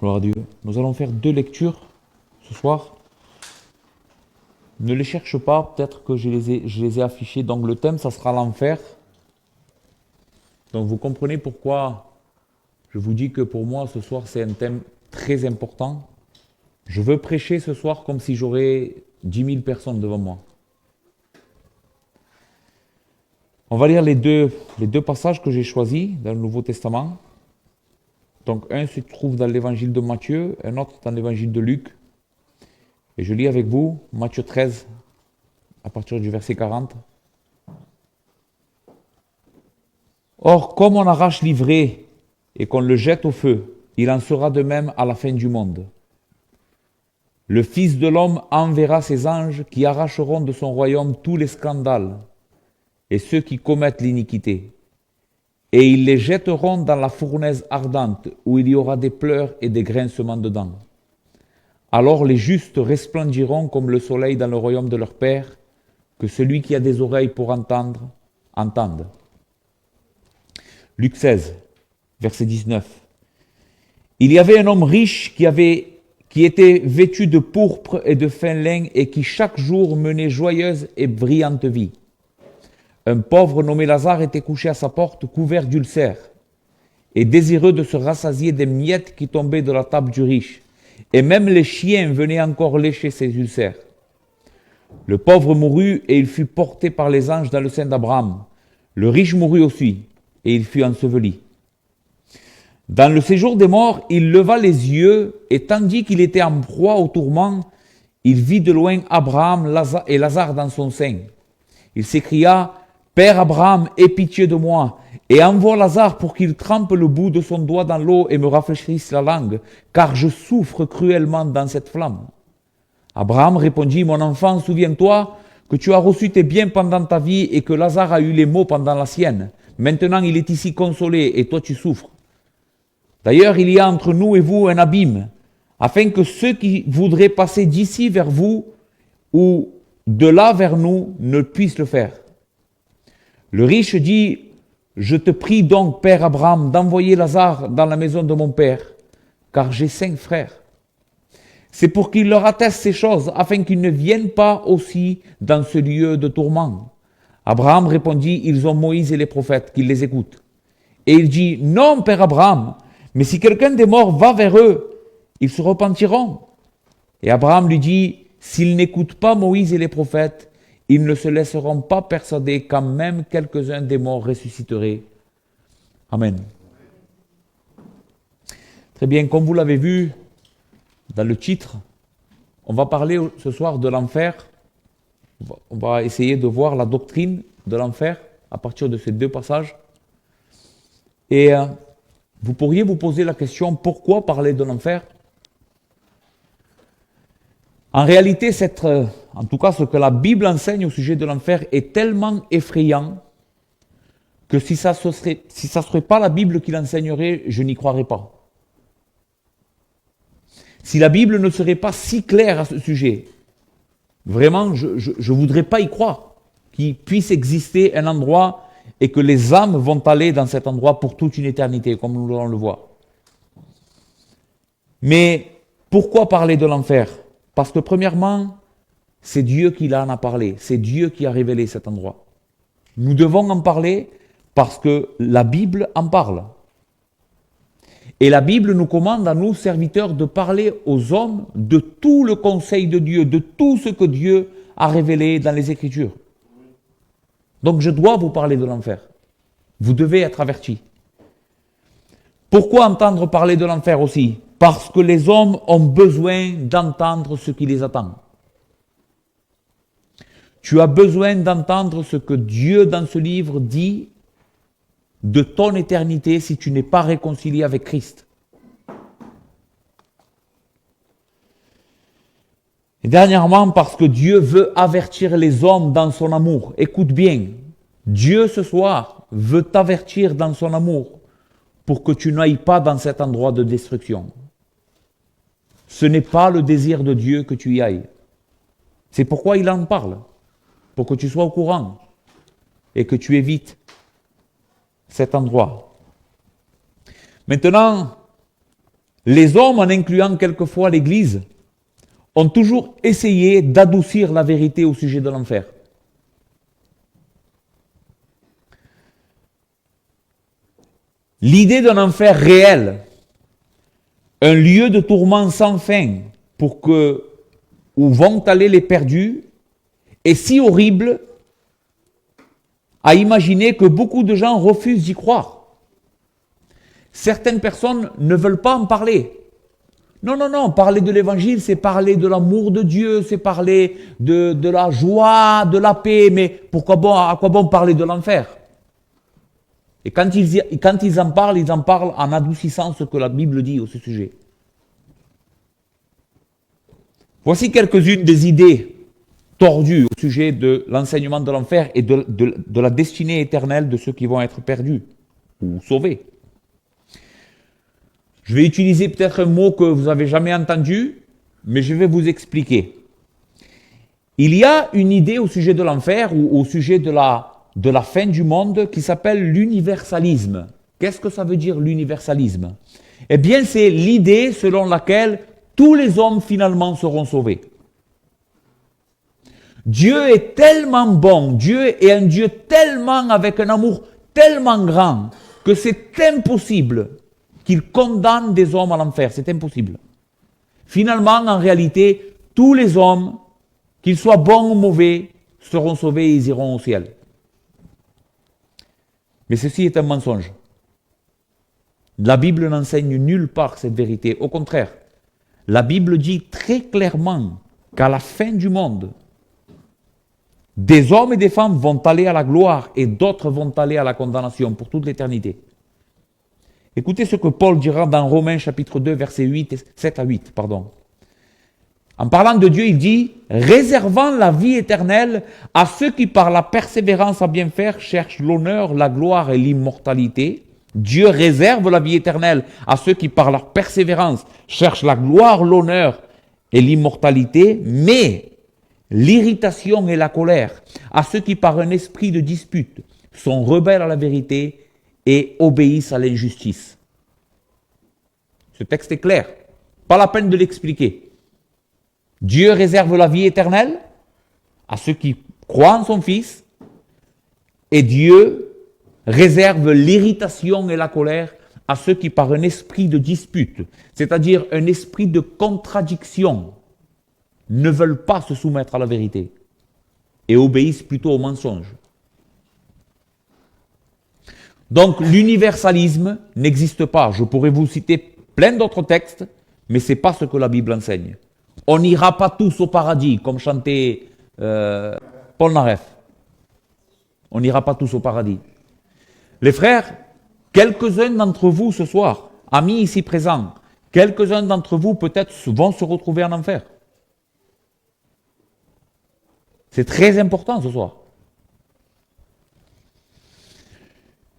Gloire à Dieu. Nous allons faire 2 lectures ce soir. Ne les cherche pas, peut-être que je les ai affichées. Donc le thème, ça sera l'enfer. Donc vous comprenez pourquoi je vous dis que pour moi, ce soir, c'est un thème très important. Je veux prêcher ce soir comme si j'aurais 10 000 personnes devant moi. On va lire les deux passages que j'ai choisis dans le Nouveau Testament. Donc un se trouve dans l'évangile de Matthieu, un autre dans l'évangile de Luc. Et je lis avec vous Matthieu 13, à partir du verset 40. Or, comme on arrache l'ivraie et qu'on le jette au feu, il en sera de même à la fin du monde. Le Fils de l'homme enverra ses anges qui arracheront de son royaume tous les scandales et ceux qui commettent l'iniquité. Et ils les jetteront dans la fournaise ardente, où il y aura des pleurs et des grincements de dents. Alors les justes resplendiront comme le soleil dans le royaume de leur Père. Que celui qui a des oreilles pour entendre, entende. Luc 16, verset 19. Il y avait un homme riche qui était vêtu de pourpre et de fin lin et qui chaque jour menait joyeuse et brillante vie. Un pauvre nommé Lazare était couché à sa porte, couvert d'ulcères, et désireux de se rassasier des miettes qui tombaient de la table du riche. Et même les chiens venaient encore lécher ses ulcères. Le pauvre mourut, et il fut porté par les anges dans le sein d'Abraham. Le riche mourut aussi, et il fut enseveli. Dans le séjour des morts, il leva les yeux, et tandis qu'il était en proie au tourment, il vit de loin Abraham et Lazare dans son sein. Il s'écria: Père Abraham, aie pitié de moi, et envoie Lazare pour qu'il trempe le bout de son doigt dans l'eau et me rafraîchisse la langue, car je souffre cruellement dans cette flamme. Abraham répondit: Mon enfant, souviens-toi que tu as reçu tes biens pendant ta vie et que Lazare a eu les maux pendant la sienne. Maintenant, il est ici consolé et toi tu souffres. D'ailleurs, il y a entre nous et vous un abîme, afin que ceux qui voudraient passer d'ici vers vous ou de là vers nous ne puissent le faire. Le riche dit: Je te prie donc, Père Abraham, d'envoyer Lazare dans la maison de mon père, car j'ai 5 frères. C'est pour qu'il leur atteste ces choses, afin qu'ils ne viennent pas aussi dans ce lieu de tourment. Abraham répondit: Ils ont Moïse et les prophètes, qu'ils les écoutent. Et il dit: Non, Père Abraham, mais si quelqu'un des morts va vers eux, ils se repentiront. Et Abraham lui dit: S'ils n'écoutent pas Moïse et les prophètes, ils ne se laisseront pas persuader quand même quelques-uns des morts ressusciteraient. Amen. Très bien, comme vous l'avez vu dans le titre, on va parler ce soir de l'enfer. On va essayer de voir la doctrine de l'enfer à partir de ces 2 passages. Et vous pourriez vous poser la question: pourquoi parler de l'enfer ? En réalité, en tout cas ce que la Bible enseigne au sujet de l'enfer est tellement effrayant que si ça ne serait pas la Bible qui l'enseignerait, je n'y croirais pas. Si la Bible ne serait pas si claire à ce sujet, vraiment, je ne voudrais pas y croire qu'il puisse exister un endroit et que les âmes vont aller dans cet endroit pour toute une éternité, comme nous allons le voir. Mais pourquoi parler de l'enfer ? Parce que premièrement, c'est Dieu qui en a parlé, c'est Dieu qui a révélé cet endroit. Nous devons en parler parce que la Bible en parle. Et la Bible nous commande à nous, serviteurs, de parler aux hommes de tout le conseil de Dieu, de tout ce que Dieu a révélé dans les Écritures. Donc je dois vous parler de l'enfer. Vous devez être avertis. Pourquoi entendre parler de l'enfer aussi ? Parce que les hommes ont besoin d'entendre ce qui les attend. Tu as besoin d'entendre ce que Dieu dans ce livre dit de ton éternité si tu n'es pas réconcilié avec Christ. Et dernièrement, parce que Dieu veut avertir les hommes dans son amour. Écoute bien, Dieu ce soir veut t'avertir dans son amour pour que tu n'ailles pas dans cet endroit de destruction. Ce n'est pas le désir de Dieu que tu y ailles. C'est pourquoi il en parle, pour que tu sois au courant et que tu évites cet endroit. Maintenant, les hommes, en incluant quelquefois l'Église, ont toujours essayé d'adoucir la vérité au sujet de l'enfer. L'idée d'un enfer réel, un lieu de tourment sans fin où vont aller les perdus, est si horrible à imaginer que beaucoup de gens refusent d'y croire. Certaines personnes ne veulent pas en parler. Non, parler de l'évangile, c'est parler de l'amour de Dieu, c'est parler de la joie, de la paix, mais à quoi bon parler de l'enfer? Et quand ils en parlent en adoucissant ce que la Bible dit au sujet. Voici quelques-unes des idées tordues au sujet de l'enseignement de l'enfer et de la destinée éternelle de ceux qui vont être perdus ou sauvés. Je vais utiliser peut-être un mot que vous n'avez jamais entendu, mais je vais vous expliquer. Il y a une idée au sujet de l'enfer ou au sujet de la fin du monde qui s'appelle l'universalisme. Qu'est-ce que ça veut dire l'universalisme? Eh bien, c'est l'idée selon laquelle tous les hommes finalement seront sauvés. Dieu est tellement bon, Dieu est un Dieu tellement avec un amour tellement grand que c'est impossible qu'il condamne des hommes à l'enfer, c'est impossible. Finalement, en réalité, tous les hommes, qu'ils soient bons ou mauvais, seront sauvés et ils iront au ciel. Mais ceci est un mensonge. La Bible n'enseigne nulle part cette vérité. Au contraire, la Bible dit très clairement qu'à la fin du monde, des hommes et des femmes vont aller à la gloire et d'autres vont aller à la condamnation pour toute l'éternité. Écoutez ce que Paul dira dans Romains chapitre 2, versets 7 à 8. En parlant de Dieu, il dit « Réservant la vie éternelle à ceux qui par la persévérance à bien faire cherchent l'honneur, la gloire et l'immortalité. » Dieu réserve la vie éternelle à ceux qui par leur persévérance cherchent la gloire, l'honneur et l'immortalité, mais l'irritation et la colère à ceux qui par un esprit de dispute sont rebelles à la vérité et obéissent à l'injustice. Ce texte est clair, pas la peine de l'expliquer. Dieu réserve la vie éternelle à ceux qui croient en son Fils, et Dieu réserve l'irritation et la colère à ceux qui par un esprit de dispute, c'est-à-dire un esprit de contradiction, ne veulent pas se soumettre à la vérité et obéissent plutôt au mensonge. Donc l'universalisme n'existe pas. Je pourrais vous citer plein d'autres textes, mais ce n'est pas ce que la Bible enseigne. On n'ira pas tous au paradis, comme chantait Paul Naref. On n'ira pas tous au paradis. Les frères, quelques-uns d'entre vous ce soir, amis ici présents, quelques-uns d'entre vous peut-être vont se retrouver en enfer. C'est très important ce soir.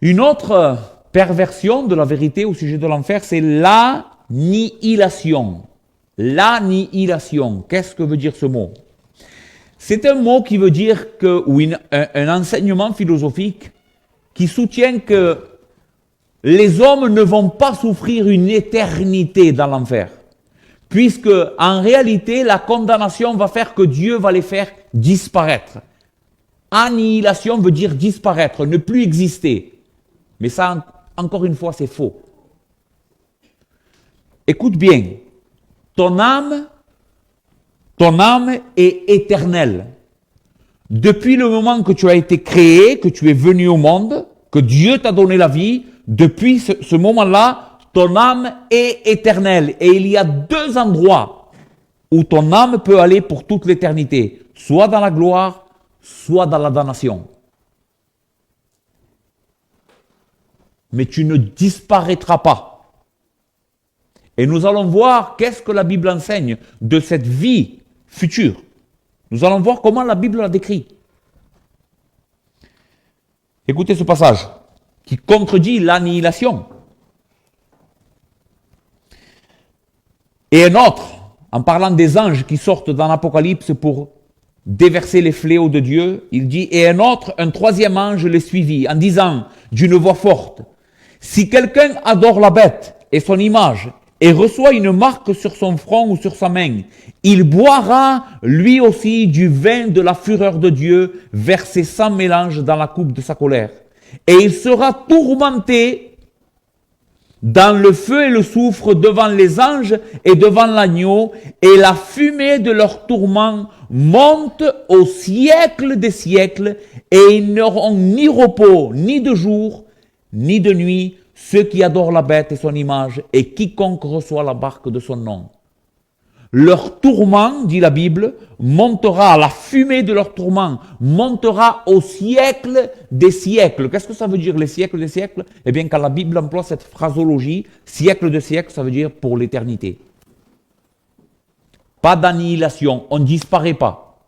Une autre perversion de la vérité au sujet de l'enfer, c'est l'annihilation. L'annihilation. Qu'est-ce que veut dire ce mot? C'est un mot qui veut dire un enseignement philosophique qui soutient que les hommes ne vont pas souffrir une éternité dans l'enfer. Puisque, en réalité, la condamnation va faire que Dieu va les faire disparaître. Annihilation veut dire disparaître, ne plus exister. Mais ça, encore une fois, c'est faux. Écoute bien, ton âme est éternelle. Depuis le moment que tu as été créé, que tu es venu au monde, que Dieu t'a donné la vie, depuis ce moment-là, ton âme est éternelle. Et il y a deux endroits où ton âme peut aller pour toute l'éternité, soit dans la gloire, soit dans la damnation. Mais tu ne disparaîtras pas. Et nous allons voir qu'est-ce que la Bible enseigne de cette vie future. Nous allons voir comment la Bible la décrit. Écoutez ce passage qui contredit l'annihilation. Et un autre, en parlant des anges qui sortent dans l'Apocalypse pour déverser les fléaux de Dieu, il dit « Et un autre, un troisième ange les suivit en disant d'une voix forte, « Si quelqu'un adore la bête et son image et reçoit une marque sur son front ou sur sa main. Il boira lui aussi du vin de la fureur de Dieu, versé sans mélange dans la coupe de sa colère. Et il sera tourmenté dans le feu et le soufre devant les anges et devant l'agneau, et la fumée de leur tourment monte au siècle des siècles, et ils n'auront ni repos, ni de jour, ni de nuit, ceux qui adorent la bête et son image, et quiconque reçoit la marque de son nom. Leur tourment, dit la Bible, montera, la fumée de leur tourment montera au siècle des siècles. Qu'est-ce que ça veut dire, les siècles des siècles? Eh bien, quand la Bible emploie cette phrasologie, siècle de siècle, ça veut dire pour l'éternité. Pas d'annihilation, on ne disparaît pas.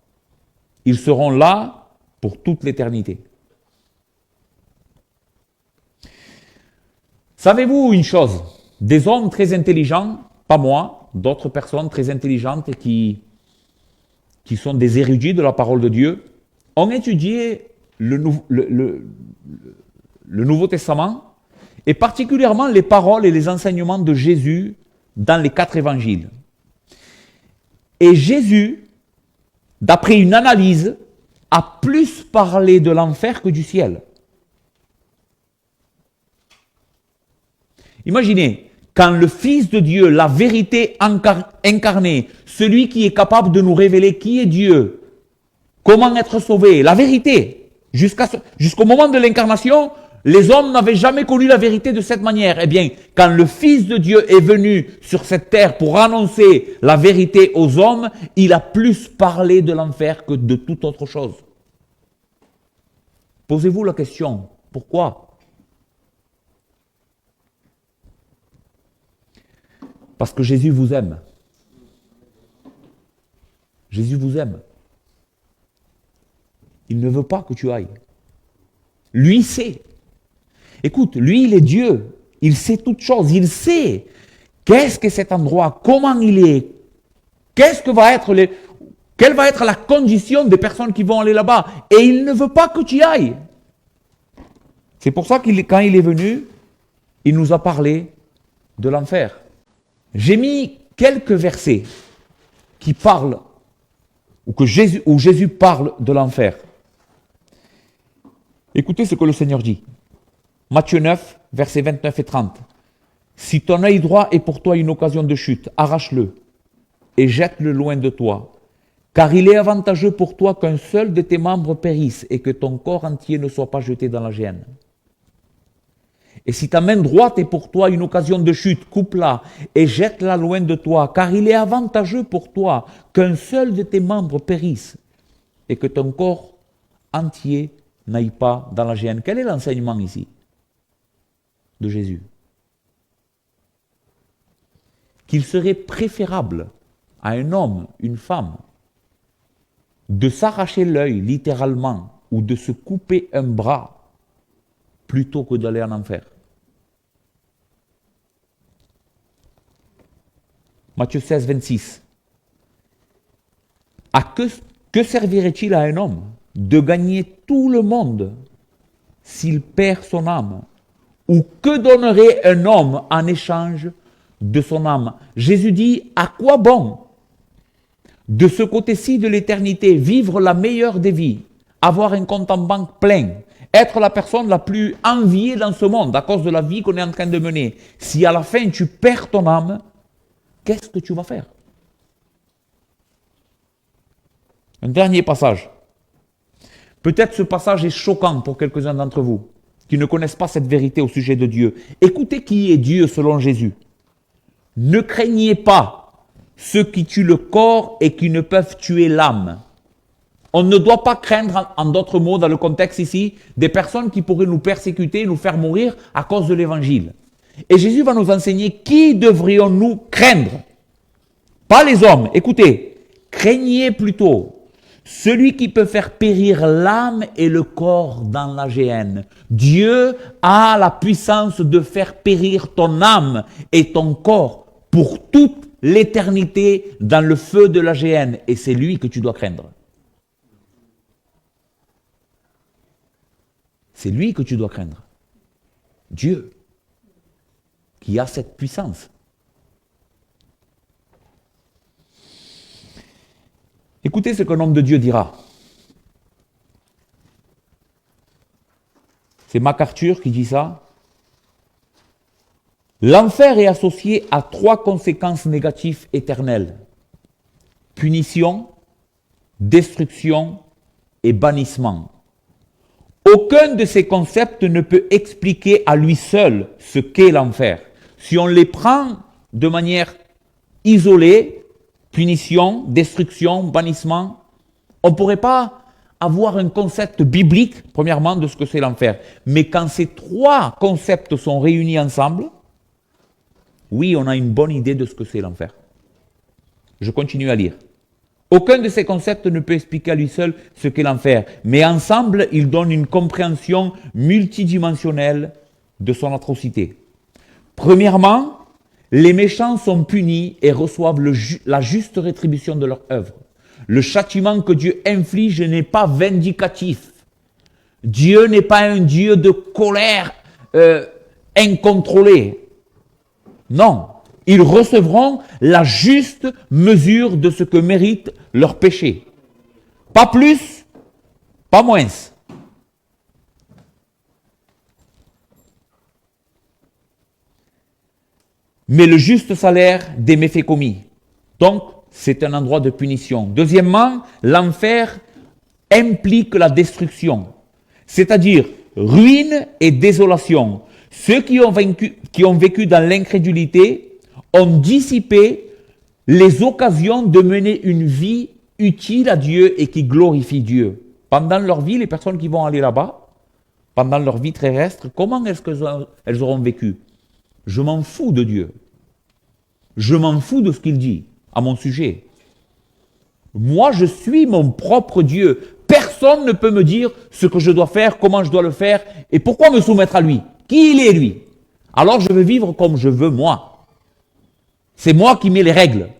Ils seront là pour toute l'éternité. Savez-vous une chose? Des hommes très intelligents, pas moi, d'autres personnes très intelligentes qui sont des érudits de la parole de Dieu, ont étudié le Nouveau Testament, et particulièrement les paroles et les enseignements de Jésus dans les 4 évangiles. Et Jésus, d'après une analyse, a plus parlé de l'enfer que du ciel. Imaginez, quand le Fils de Dieu, la vérité incarnée, celui qui est capable de nous révéler qui est Dieu, comment être sauvé, la vérité, jusqu'au moment de l'incarnation, les hommes n'avaient jamais connu la vérité de cette manière. Eh bien, quand le Fils de Dieu est venu sur cette terre pour annoncer la vérité aux hommes, il a plus parlé de l'enfer que de toute autre chose. Posez-vous la question, pourquoi ? Parce que Jésus vous aime. Jésus vous aime. Il ne veut pas que tu ailles. Lui sait. Écoute, lui, il est Dieu. Il sait toutes choses. Il sait qu'est-ce que cet endroit, comment il est, quelle va être la condition des personnes qui vont aller là-bas. Et il ne veut pas que tu y ailles. C'est pour ça que quand il est venu, il nous a parlé de l'enfer. J'ai mis quelques versets qui parlent, où Jésus parle de l'enfer. Écoutez ce que le Seigneur dit. Matthieu 9, versets 29 et 30. Si ton œil droit est pour toi une occasion de chute, arrache-le et jette-le loin de toi. Car il est avantageux pour toi qu'un seul de tes membres périsse et que ton corps entier ne soit pas jeté dans la géhenne. Et si ta main droite est pour toi une occasion de chute, coupe-la et jette-la loin de toi, car il est avantageux pour toi qu'un seul de tes membres périsse et que ton corps entier n'aille pas dans la géhenne. Quel est l'enseignement ici de Jésus? Qu'il serait préférable à un homme, une femme, de s'arracher l'œil littéralement ou de se couper un bras plutôt que d'aller en enfer. Matthieu 16, 26. Que servirait-il à un homme de gagner tout le monde s'il perd son âme? Ou que donnerait un homme en échange de son âme? Jésus dit, à quoi bon de ce côté-ci de l'éternité, vivre la meilleure des vies, avoir un compte en banque plein, être la personne la plus enviée dans ce monde à cause de la vie qu'on est en train de mener. Si à la fin tu perds ton âme, qu'est-ce que tu vas faire? Un dernier passage. Peut-être ce passage est choquant pour quelques-uns d'entre vous qui ne connaissent pas cette vérité au sujet de Dieu. Écoutez qui est Dieu selon Jésus. Ne craignez pas ceux qui tuent le corps et qui ne peuvent tuer l'âme. On ne doit pas craindre, en d'autres mots, dans le contexte ici, des personnes qui pourraient nous persécuter, nous faire mourir à cause de l'évangile. Et Jésus va nous enseigner qui devrions-nous craindre. Pas les hommes. Écoutez, craignez plutôt celui qui peut faire périr l'âme et le corps dans la géhenne. Dieu a la puissance de faire périr ton âme et ton corps pour toute l'éternité dans le feu de la géhenne. Et c'est lui que tu dois craindre. C'est lui que tu dois craindre. Dieu, qui a cette puissance. Écoutez ce qu'un homme de Dieu dira. C'est MacArthur qui dit ça. L'enfer est associé à 3 conséquences négatives éternelles. Punition, destruction et bannissement. Aucun de ces concepts ne peut expliquer à lui seul ce qu'est l'enfer. Si on les prend de manière isolée, punition, destruction, bannissement, on ne pourrait pas avoir un concept biblique, premièrement, de ce que c'est l'enfer. Mais quand ces 3 concepts sont réunis ensemble, oui, on a une bonne idée de ce que c'est l'enfer. Je continue à lire. Aucun de ces concepts ne peut expliquer à lui seul ce qu'est l'enfer, mais ensemble, ils donnent une compréhension multidimensionnelle de son atrocité. Premièrement, les méchants sont punis et reçoivent la juste rétribution de leur œuvre. Le châtiment que Dieu inflige n'est pas vindicatif. Dieu n'est pas un Dieu de colère incontrôlée. Non, ils recevront la juste mesure de ce que mérite leur péché. Pas plus, pas moins. Mais le juste salaire des méfaits commis. Donc, c'est un endroit de punition. Deuxièmement, l'enfer implique la destruction, c'est-à-dire ruine et désolation. Ceux qui ont vécu dans l'incrédulité ont dissipé les occasions de mener une vie utile à Dieu et qui glorifie Dieu. Pendant leur vie, les personnes qui vont aller là-bas, pendant leur vie terrestre, comment est-ce qu'elles auront vécu? Je m'en fous de Dieu. Je m'en fous de ce qu'il dit à mon sujet. Moi, je suis mon propre Dieu. Personne ne peut me dire ce que je dois faire, comment je dois le faire et pourquoi me soumettre à lui. Qui il est, lui? Alors je veux vivre comme je veux, moi. C'est moi qui mets les règles.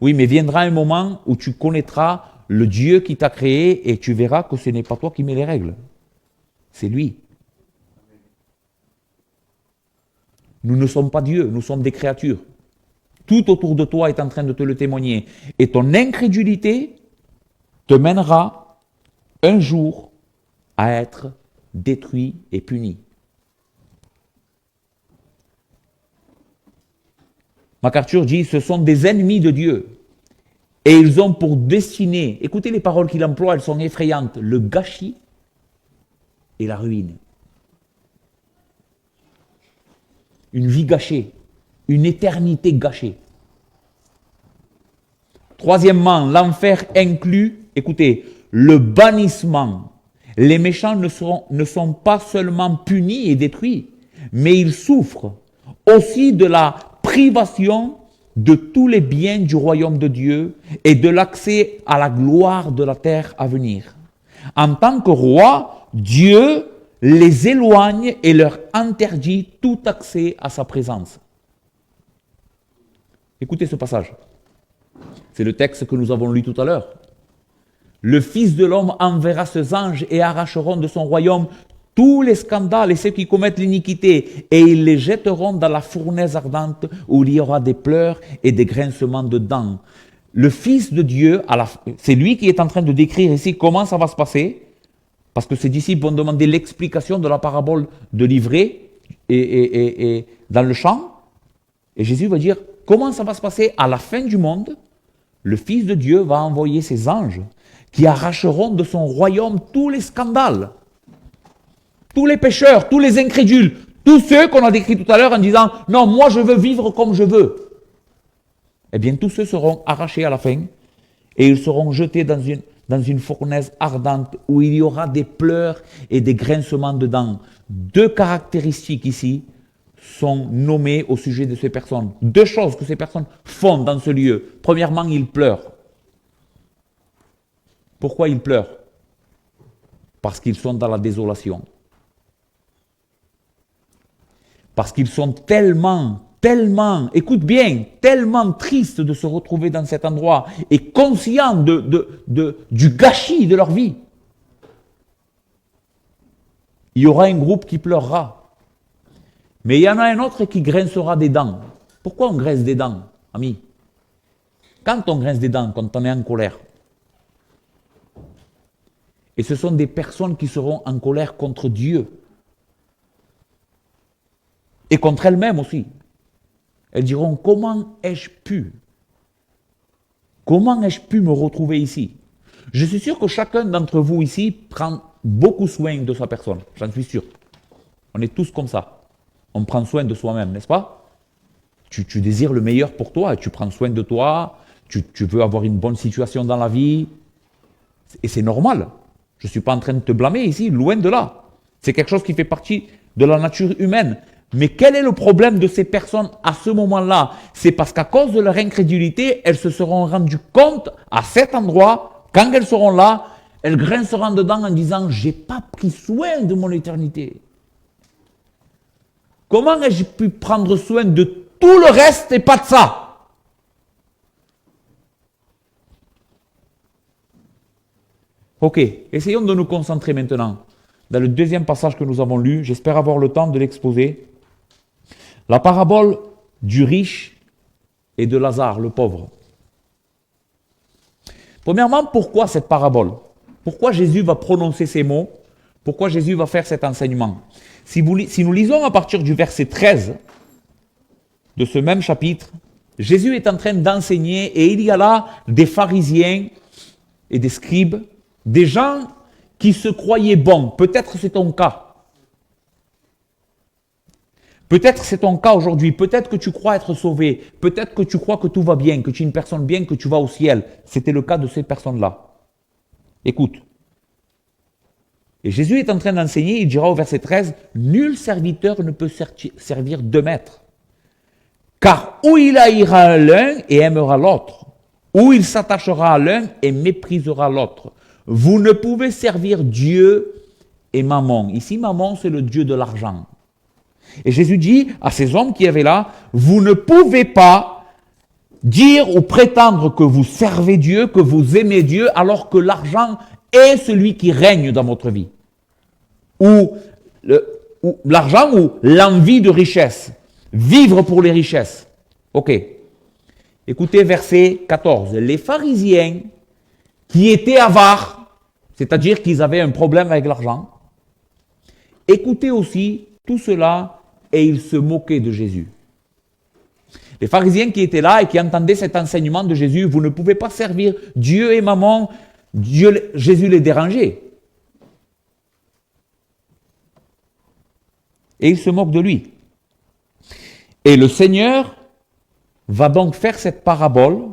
Oui, mais viendra un moment où tu connaîtras le Dieu qui t'a créé et tu verras que ce n'est pas toi qui mets les règles. C'est lui. Nous ne sommes pas Dieu, nous sommes des créatures. Tout autour de toi est en train de te le témoigner. Et ton incrédulité te mènera un jour à être détruit et puni. MacArthur dit, ce sont des ennemis de Dieu. Et ils ont pour destinée, écoutez les paroles qu'il emploie, elles sont effrayantes, le gâchis et la ruine. Une vie gâchée, une éternité gâchée. Troisièmement, l'enfer inclut, écoutez, le bannissement. Les méchants ne sont pas seulement punis et détruits, mais ils souffrent aussi de la privation de tous les biens du royaume de Dieu et de l'accès à la gloire de la terre à venir. En tant que roi, Dieu les éloigne et leur interdit tout accès à sa présence. Écoutez ce passage. C'est le texte que nous avons lu tout à l'heure. Le Fils de l'homme enverra ses anges et arracheront de son royaume tous les scandales et ceux qui commettent l'iniquité, et ils les jetteront dans la fournaise ardente où il y aura des pleurs et des grincements de dents. Le Fils de Dieu, c'est lui qui est en train de décrire ici comment ça va se passer, parce que ses disciples vont demander l'explication de la parabole de l'ivraie et dans le champ, et Jésus va dire comment ça va se passer à la fin du monde. Le Fils de Dieu va envoyer ses anges qui arracheront de son royaume tous les scandales, tous les pécheurs, tous les incrédules, tous ceux qu'on a décrits tout à l'heure en disant « Non, moi je veux vivre comme je veux ». Eh bien, tous ceux seront arrachés à la fin et ils seront jetés dans une fournaise ardente où il y aura des pleurs et des grincements de dents. 2 caractéristiques ici sont nommées au sujet de ces personnes. 2 choses que ces personnes font dans ce lieu. Premièrement, ils pleurent. Pourquoi ils pleurent? Parce qu'ils sont dans la désolation. Parce qu'ils sont tellement, écoute bien, tellement tristes de se retrouver dans cet endroit et conscients du gâchis de leur vie. Il y aura un groupe qui pleurera. Mais il y en a un autre qui grincera des dents. Pourquoi on grince des dents, amis? Quand on grince des dents, quand on est en colère, Et ce sont des personnes qui seront en colère contre Dieu. Et contre elles-mêmes aussi. Elles diront, comment ai-je pu me retrouver ici? Je suis sûr que chacun d'entre vous ici prend beaucoup soin de sa personne. J'en suis sûr. On est tous comme ça. On prend soin de soi-même, n'est-ce pas? Tu désires le meilleur pour toi, tu prends soin de toi, tu veux avoir une bonne situation dans la vie. Et c'est normal. Je ne suis pas en train de te blâmer ici, loin de là. C'est quelque chose qui fait partie de la nature humaine. Mais quel est le problème de ces personnes à ce moment-là? C'est parce qu'à cause de leur incrédulité, elles se seront rendues compte à cet endroit, quand elles seront là, elles grinceront dedans en disant « j'ai pas pris soin de mon éternité ». Comment ai-je pu prendre soin de tout le reste et pas de ça? Ok, essayons de nous concentrer maintenant dans le deuxième passage que nous avons lu. J'espère avoir le temps de l'exposer. La parabole du riche et de Lazare, le pauvre. Premièrement, pourquoi cette parabole? Pourquoi Jésus va prononcer ces mots? Pourquoi Jésus va faire cet enseignement? Si nous lisons à partir du verset 13 de ce même chapitre, Jésus est en train d'enseigner et il y a là des pharisiens et des scribes, des gens qui se croyaient bons. Peut-être c'est ton cas. Peut-être c'est ton cas aujourd'hui. Peut-être que tu crois être sauvé. Peut-être que tu crois que tout va bien, que tu es une personne bien, que tu vas au ciel. C'était le cas de ces personnes-là. Écoute. Et Jésus est en train d'enseigner, il dira au verset 13, « Nul serviteur ne peut servir deux maîtres. Car ou il haïra l'un et aimera l'autre, ou il s'attachera à l'un et méprisera l'autre. Vous ne pouvez servir Dieu et Mammon. » Ici, Mammon, c'est le dieu de l'argent. Et Jésus dit à ces hommes qui avaient là, « Vous ne pouvez pas dire ou prétendre que vous servez Dieu, que vous aimez Dieu, alors que l'argent est celui qui règne dans votre vie. » Ou l'argent ou l'envie de richesse. Vivre pour les richesses. Ok. Écoutez verset 14. Les pharisiens qui étaient avares, c'est-à-dire qu'ils avaient un problème avec l'argent, écoutaient aussi tout cela et ils se moquaient de Jésus. Les pharisiens qui étaient là et qui entendaient cet enseignement de Jésus, vous ne pouvez pas servir Dieu et Mammon, Jésus les dérangeait. Et ils se moquent de lui. Et le Seigneur va donc faire cette parabole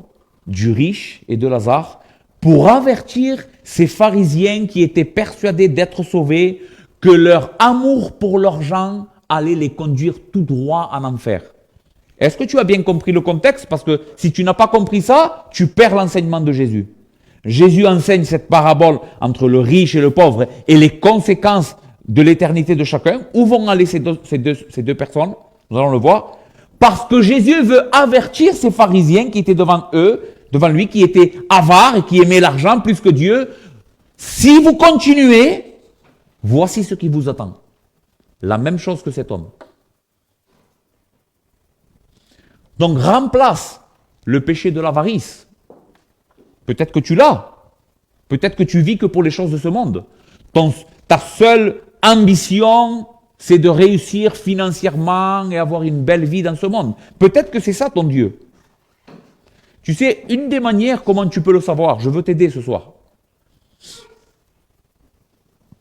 du riche et de Lazare pour avertir ces pharisiens qui étaient persuadés d'être sauvés que leur amour pour l'argent allait les conduire tout droit en enfer. Est-ce que tu as bien compris le contexte? Parce que si tu n'as pas compris ça, tu perds l'enseignement de Jésus. Jésus enseigne cette parabole entre le riche et le pauvre et les conséquences de l'éternité de chacun. Où vont aller ces deux personnes? Nous allons le voir. Parce que Jésus veut avertir ces pharisiens qui étaient devant lui, qui étaient avares et qui aimaient l'argent plus que Dieu. Si vous continuez, voici ce qui vous attend. La même chose que cet homme. Donc remplace le péché de l'avarice. Peut-être que tu l'as. Peut-être que tu vis que pour les choses de ce monde. Ta seule ambition, c'est de réussir financièrement et avoir une belle vie dans ce monde. Peut-être que c'est ça ton Dieu. Tu sais, une des manières comment tu peux le savoir, je veux t'aider ce soir.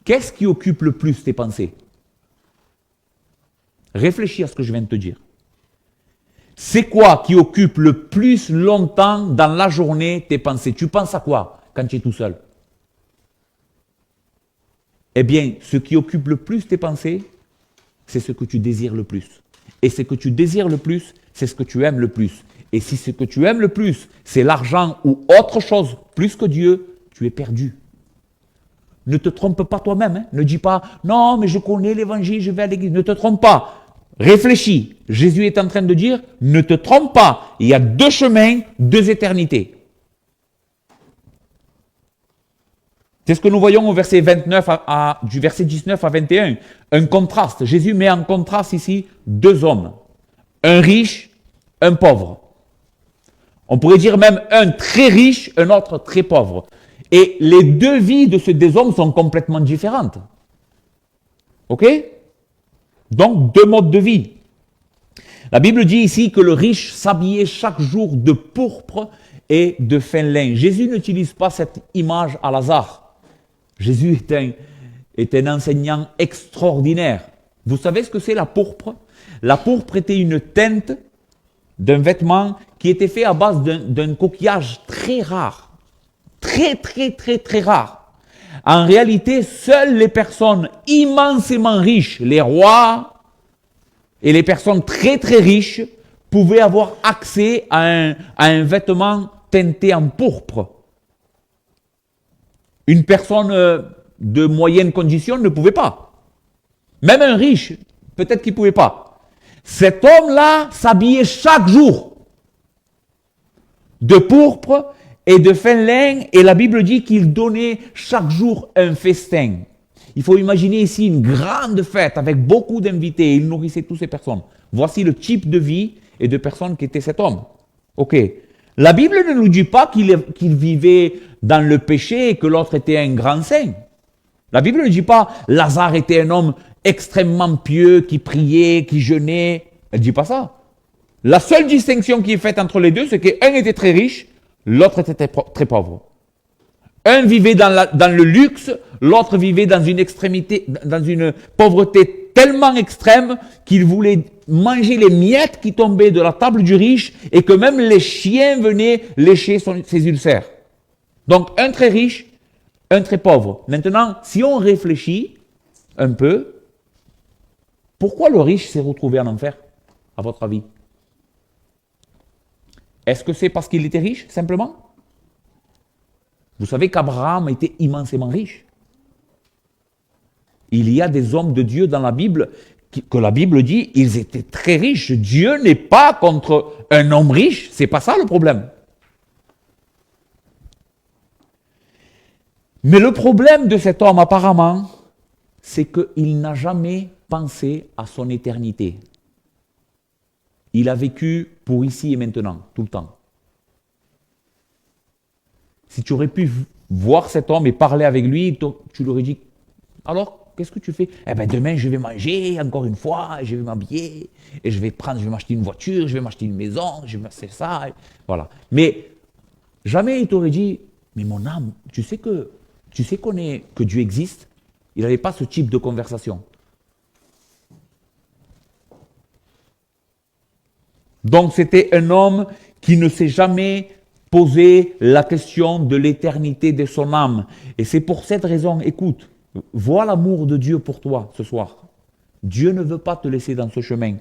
Qu'est-ce qui occupe le plus tes pensées? Réfléchis à ce que je viens de te dire. C'est quoi qui occupe le plus longtemps dans la journée tes pensées? Tu penses à quoi quand tu es tout seul? Eh bien, ce qui occupe le plus tes pensées, c'est ce que tu désires le plus. Et ce que tu désires le plus, c'est ce que tu aimes le plus. Et si ce que tu aimes le plus, c'est l'argent ou autre chose plus que Dieu, tu es perdu. Ne te trompe pas toi-même. Hein. Ne dis pas, non, mais je connais l'évangile, je vais à l'église. Ne te trompe pas. Réfléchis. Jésus est en train de dire, ne te trompe pas. Il y a deux chemins, deux éternités. C'est ce que nous voyons au verset 29 du verset 19 à 21. Un contraste. Jésus met en contraste ici deux hommes. Un riche, un pauvre. On pourrait dire même un très riche, un autre très pauvre. Et les deux vies de ces deux hommes sont complètement différentes. Ok? Donc, deux modes de vie. La Bible dit ici que le riche s'habillait chaque jour de pourpre et de fin lin. Jésus n'utilise pas cette image à hasard. Jésus est un enseignant extraordinaire. Vous savez ce que c'est la pourpre? La pourpre était une teinte d'un vêtement qui était fait à base d'un coquillage très rare. Très, très, très, très rare. En réalité, seules les personnes immensément riches, les rois et les personnes très, très riches, pouvaient avoir accès à un vêtement teinté en pourpre. Une personne de moyenne condition ne pouvait pas. Même un riche, peut-être qu'il ne pouvait pas. Cet homme-là s'habillait chaque jour de pourpre et de fin lin, et la Bible dit qu'il donnait chaque jour un festin. Il faut imaginer ici une grande fête avec beaucoup d'invités, il nourrissait toutes ces personnes. Voici le type de vie et de personnes qu'était cet homme. Ok. La Bible ne nous dit pas qu'il vivait dans le péché et que l'autre était un grand saint. La Bible ne dit pas Lazare était un homme extrêmement pieux, qui priait, qui jeûnait. Elle ne dit pas ça. La seule distinction qui est faite entre les deux, c'est qu'un était très riche, l'autre était très pauvre. Un vivait dans le luxe, l'autre vivait dans une extrémité, dans une pauvreté tellement extrême qu'il voulait manger les miettes qui tombaient de la table du riche et que même les chiens venaient lécher ses ulcères. Donc un très riche, un très pauvre. Maintenant, si on réfléchit un peu, pourquoi le riche s'est retrouvé en enfer, à votre avis? Est-ce que c'est parce qu'il était riche, simplement? Vous savez qu'Abraham était immensément riche. Il y a des hommes de Dieu dans la Bible, que la Bible dit, ils étaient très riches. Dieu n'est pas contre un homme riche, c'est pas ça le problème. Mais le problème de cet homme, apparemment, c'est qu'il n'a jamais pensé à son éternité. Il a vécu pour ici et maintenant, tout le temps. Si tu aurais pu voir cet homme et parler avec lui, tu lui aurais dit, alors, qu'est-ce que tu fais? Eh bien, demain, je vais manger, encore une fois, je vais m'habiller, et je vais m'acheter une voiture, je vais m'acheter une maison, je vais m'acheter ça, et voilà. Mais jamais il t'aurait dit, mais mon âme, tu sais que Dieu existe? Il n'avait pas ce type de conversation. Donc c'était un homme qui ne s'est jamais posé la question de l'éternité de son âme. Et c'est pour cette raison, écoute, vois l'amour de Dieu pour toi ce soir. Dieu ne veut pas te laisser dans ce chemin.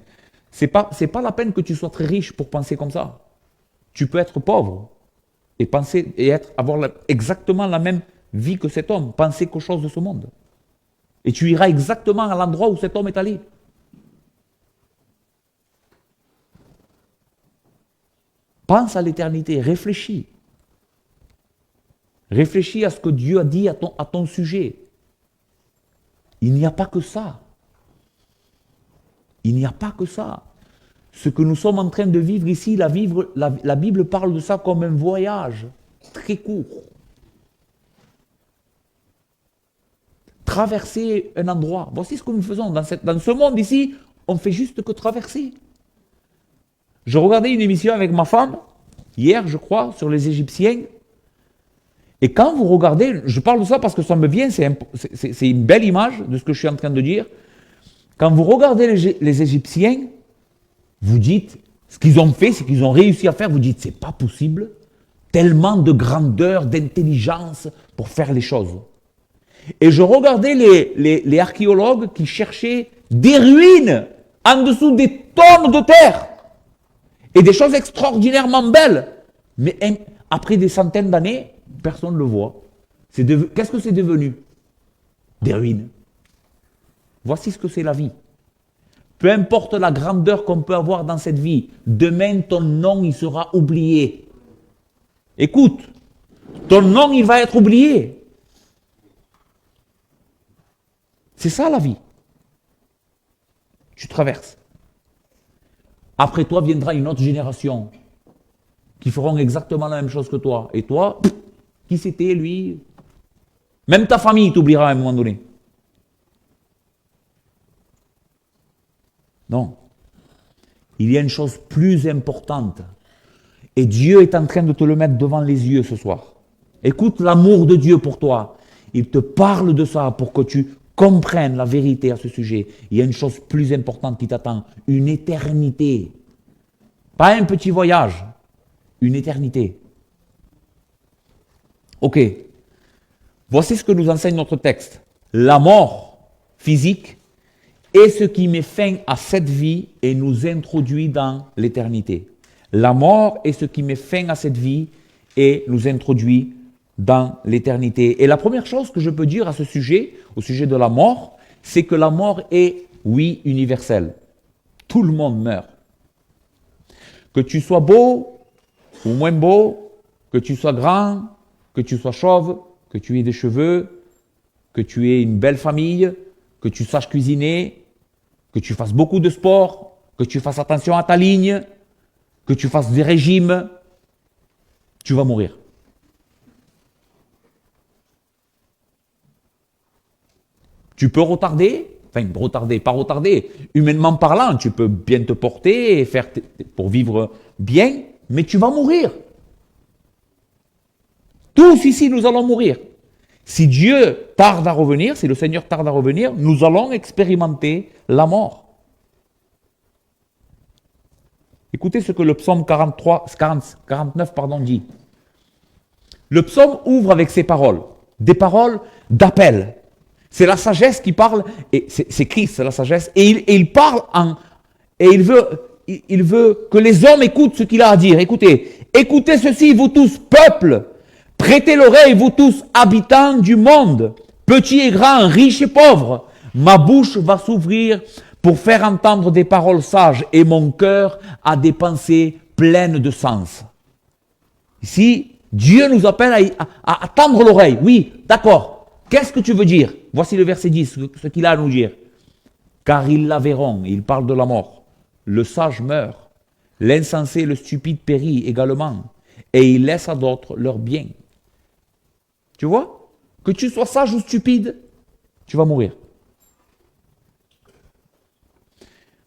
C'est pas la peine que tu sois très riche pour penser comme ça. Tu peux être pauvre et penser et avoir exactement la même vie que cet homme, penser qu'aux choses de ce monde. Et tu iras exactement à l'endroit où cet homme est allé. Pense à l'éternité, réfléchis. Réfléchis à ce que Dieu a dit à ton sujet. Il n'y a pas que ça. Il n'y a pas que ça. Ce que nous sommes en train de vivre ici, la Bible parle de ça comme un voyage très court. Traverser un endroit. Voici ce que nous faisons. Dans ce monde ici, on fait juste que traverser. Je regardais une émission avec ma femme, hier je crois, sur les Égyptiens. Et quand vous regardez, je parle de ça parce que ça me vient, c'est une belle image de ce que je suis en train de dire. Quand vous regardez les Égyptiens, vous dites, ce qu'ils ont fait, ce qu'ils ont réussi à faire, vous dites, c'est pas possible. Tellement de grandeur, d'intelligence pour faire les choses. Et je regardais les archéologues qui cherchaient des ruines en dessous des tonnes de terre. Et des choses extraordinairement belles. Mais après des centaines d'années, personne ne le voit. Qu'est-ce que c'est devenu? Des ruines. Voici ce que c'est la vie. Peu importe la grandeur qu'on peut avoir dans cette vie, demain ton nom il sera oublié. Écoute, ton nom il va être oublié. C'est ça la vie. Tu traverses. Après toi viendra une autre génération qui feront exactement la même chose que toi. Et toi, Qui c'était, lui? Même ta famille t'oubliera à un moment donné. Non. Il y a une chose plus importante. Et Dieu est en train de te le mettre devant les yeux ce soir. Écoute l'amour de Dieu pour toi. Il te parle de ça pour que tu comprennes la vérité à ce sujet. Il y a une chose plus importante qui t'attend. Une éternité. Pas un petit voyage. Une éternité. Ok. Voici ce que nous enseigne notre texte. La mort physique est ce qui met fin à cette vie et nous introduit dans l'éternité. La mort est ce qui met fin à cette vie et nous introduit dans l'éternité. Et la première chose que je peux dire à ce sujet, au sujet de la mort, c'est que la mort est, oui, universelle. Tout le monde meurt. Que tu sois beau ou moins beau, que tu sois grand, que tu sois chauve, que tu aies des cheveux, que tu aies une belle famille, que tu saches cuisiner, que tu fasses beaucoup de sport, que tu fasses attention à ta ligne, que tu fasses des régimes, tu vas mourir. Tu peux retarder, pas retarder, humainement parlant, tu peux bien te porter et faire pour vivre bien, mais tu vas mourir. Tous ici, nous allons mourir. Si Dieu tarde à revenir, si le Seigneur tarde à revenir, nous allons expérimenter la mort. Écoutez ce que le psaume 49 dit. Le psaume ouvre avec ces paroles, des paroles d'appel. C'est la sagesse qui parle, et c'est Christ, c'est la sagesse, et il parle et il veut que les hommes écoutent ce qu'il a à dire. Écoutez ceci, vous tous, peuples, prêtez l'oreille, vous tous, habitants du monde, petits et grands, riches et pauvres. Ma bouche va s'ouvrir pour faire entendre des paroles sages et mon cœur a des pensées pleines de sens. Ici, Dieu nous appelle à tendre l'oreille. Oui, d'accord. Qu'est-ce que tu veux dire? Voici le verset 10, ce qu'il a à nous dire. Car ils la verront, il parle de la mort. Le sage meurt, l'insensé et le stupide périt également, et il laisse à d'autres leur bien. Tu vois? Que tu sois sage ou stupide, tu vas mourir.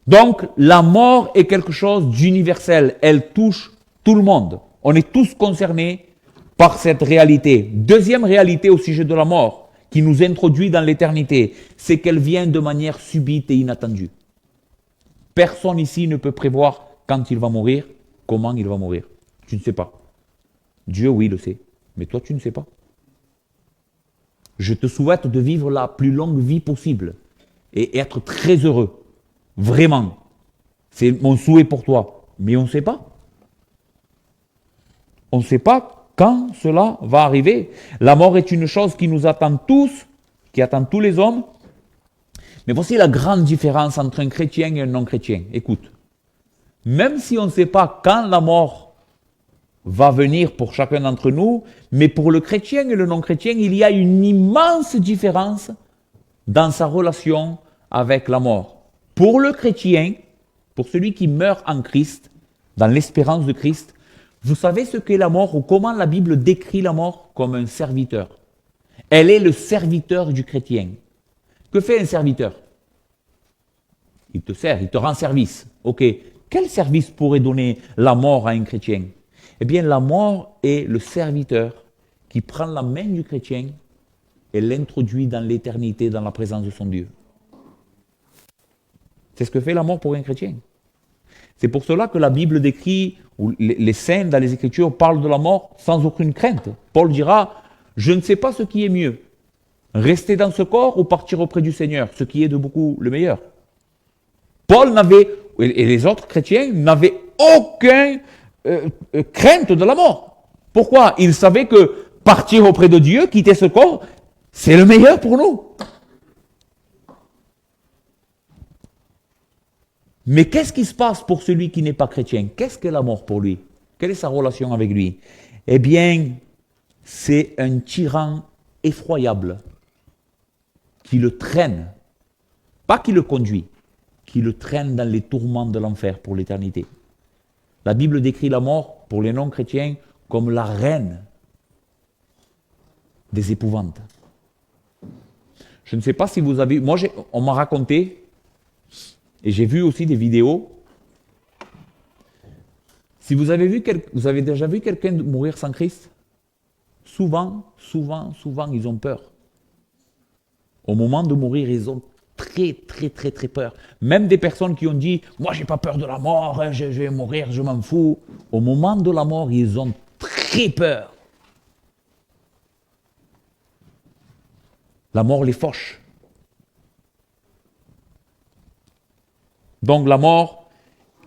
Donc, la mort est quelque chose d'universel. Elle touche tout le monde. On est tous concernés par cette réalité. Deuxième réalité au sujet de la mort, qui nous introduit dans l'éternité, c'est qu'elle vient de manière subite et inattendue. Personne ici ne peut prévoir quand il va mourir, comment il va mourir. Tu ne sais pas. Dieu, oui, le sait. Mais toi, tu ne sais pas. Je te souhaite de vivre la plus longue vie possible et être très heureux. Vraiment. C'est mon souhait pour toi. Mais on ne sait pas. On ne sait pas quand cela va arriver. La mort est une chose qui nous attend tous, qui attend tous les hommes. Mais voici la grande différence entre un chrétien et un non-chrétien. Écoute, même si on ne sait pas quand la mort va venir pour chacun d'entre nous, mais pour le chrétien et le non-chrétien, il y a une immense différence dans sa relation avec la mort. Pour le chrétien, pour celui qui meurt en Christ, dans l'espérance de Christ, vous savez ce qu'est la mort ou comment la Bible décrit la mort? Comme un serviteur. Elle est le serviteur du chrétien. Que fait un serviteur? Il te sert, il te rend service. Ok. Quel service pourrait donner la mort à un chrétien? Eh bien, la mort est le serviteur qui prend la main du chrétien et l'introduit dans l'éternité, dans la présence de son Dieu. C'est ce que fait la mort pour un chrétien. C'est pour cela que la Bible décrit, ou les saints dans les Écritures parlent de la mort sans aucune crainte. Paul dira, je ne sais pas ce qui est mieux, rester dans ce corps ou partir auprès du Seigneur, ce qui est de beaucoup le meilleur. Paul n'avait, et les autres chrétiens, n'avaient aucune crainte de la mort. Pourquoi? Ils savaient que partir auprès de Dieu, quitter ce corps, c'est le meilleur pour nous. Mais qu'est-ce qui se passe pour celui qui n'est pas chrétien? Qu'est-ce que la mort pour lui? Quelle est sa relation avec lui? Eh bien, c'est un tyran effroyable qui le traîne, pas qui le conduit, qui le traîne dans les tourments de l'enfer pour l'éternité. La Bible décrit la mort pour les non-chrétiens comme la reine des épouvantes. Je ne sais pas si vous avez... Moi, on m'a raconté, et j'ai vu aussi des vidéos. Si vous avez déjà vu quelqu'un mourir sans Christ, souvent, ils ont peur. Au moment de mourir, ils ont très peur. Même des personnes qui ont dit « Moi, j'ai pas peur de la mort, hein, je vais mourir, je m'en fous. » Au moment de la mort, ils ont très peur. La mort les fauche. Donc la mort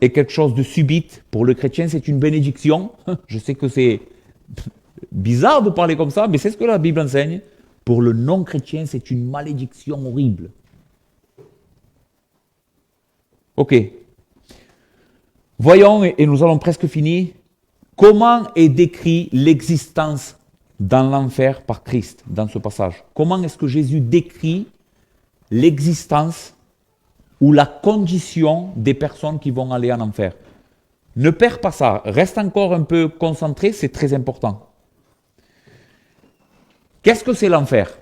est quelque chose de subite. Pour le chrétien, c'est une bénédiction. Je sais que c'est bizarre de parler comme ça, mais c'est ce que la Bible enseigne. Pour le non-chrétien, c'est une malédiction horrible. Ok. Voyons, et nous allons presque finir, comment est décrit l'existence dans l'enfer par Christ, dans ce passage. Comment est-ce que Jésus décrit l'existence ou la condition des personnes qui vont aller en enfer? Ne perds pas ça, reste encore un peu concentré, c'est très important. Qu'est-ce que c'est l'enfer?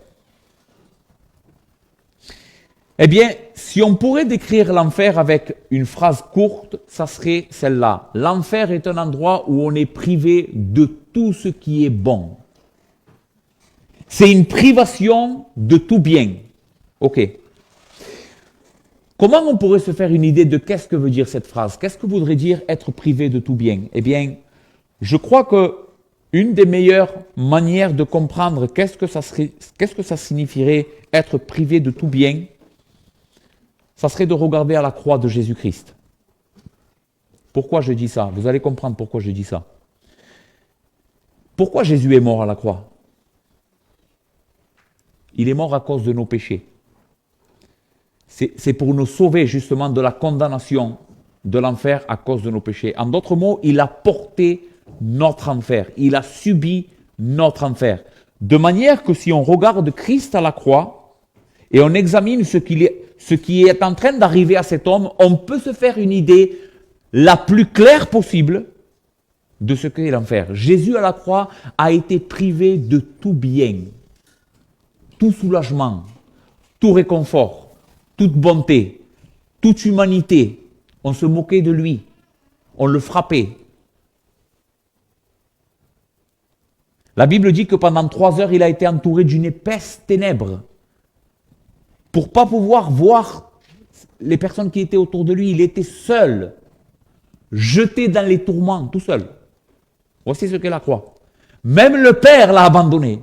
Eh bien, si on pourrait décrire l'enfer avec une phrase courte, ça serait celle-là. L'enfer est un endroit où on est privé de tout ce qui est bon. C'est une privation de tout bien. Ok. Comment on pourrait se faire une idée de qu'est-ce que veut dire cette phrase? Qu'est-ce que voudrait dire être privé de tout bien? Eh bien, je crois que une des meilleures manières de comprendre qu'est-ce que ça signifierait être privé de tout bien, ça serait de regarder à la croix de Jésus-Christ. Pourquoi je dis ça? Vous allez comprendre pourquoi je dis ça. Pourquoi Jésus est mort à la croix? Il est mort à cause de nos péchés. C'est pour nous sauver justement de la condamnation de l'enfer à cause de nos péchés. En d'autres mots, il a porté notre enfer. Il a subi notre enfer. De manière que si on regarde Christ à la croix et on examine ce qui est en train d'arriver à cet homme, on peut se faire une idée la plus claire possible de ce qu'est l'enfer. Jésus à la croix a été privé de tout bien, tout soulagement, tout réconfort, toute bonté, toute humanité. On se moquait de lui, on le frappait. La Bible dit que pendant 3 heures, il a été entouré d'une épaisse ténèbre. Pour ne pas pouvoir voir les personnes qui étaient autour de lui, il était seul, jeté dans les tourments, tout seul. Voici ce qu'est la croix. Même le Père l'a abandonné.